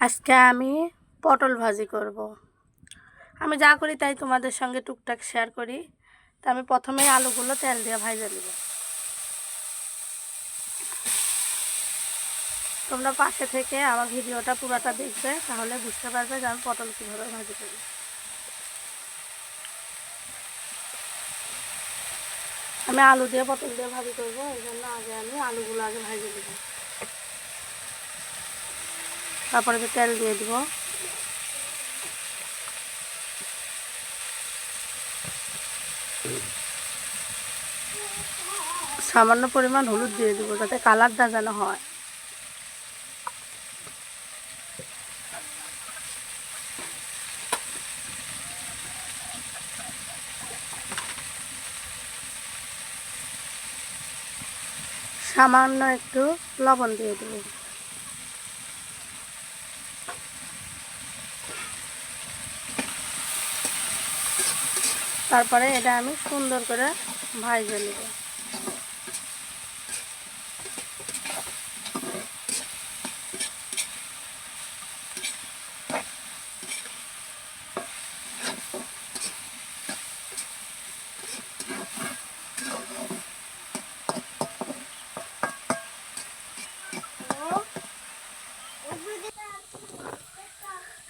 আজকে আমি পটল ভাজি করব। আমি যা করি তাই তোমাদের সঙ্গে টুকটাক শেয়ার করি। তা আমি প্রথমেই আলুগুলো তেল দিয়ে ভাজা নেব। তোমরা পাশে থেকে আমার ভিডিওটা পুরোটা দেখবে, তাহলে বুঝতে পারবে যে আমি পটল কীভাবে ভাজি করি। আমি আলু দিয়ে পটল দিয়ে ভাজি করবো, এই জন্য আগে আমি আলুগুলো ভাজে দেব। তারপরে তেল দিয়ে দেবো। সামান্য পরিমাণ হলুদ দিয়ে দেবো, যাতে কালারটা যেন হয়। সামান্য একটু লবণ দিয়ে দেবো। তারপরে এটা আমি সুন্দর করে ভাজে নেব।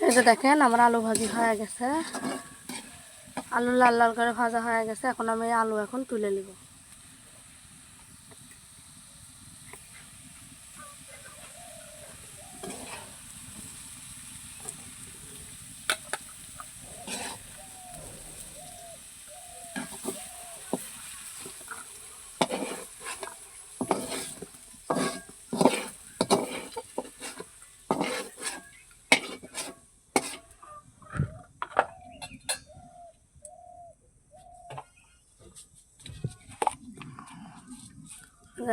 এই যে দেখেন আমার আলু ভাজি হয়ে গেছে, আলু লাল লাল করে ভাজা হয়ে গেছে। এখন আমি আলু তুলে নেব।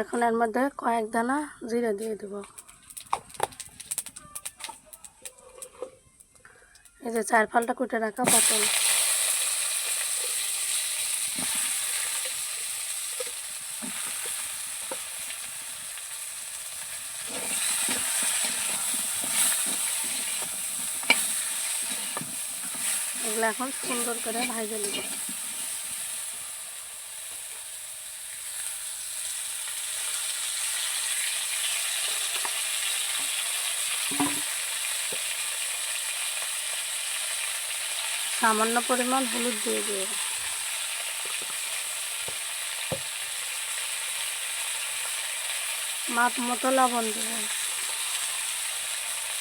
এখন এর মধ্যে কয়েক দানা জিরে দিয়ে দেব। এই যে 4 ফালটা কুটে রাখা পটল, এগুলো এখন সুন্দর করে ভাজে নেব। সামান্য পরিমাণ হলুদ দিয়ে দেব। মাপ মতো লবণ দেব।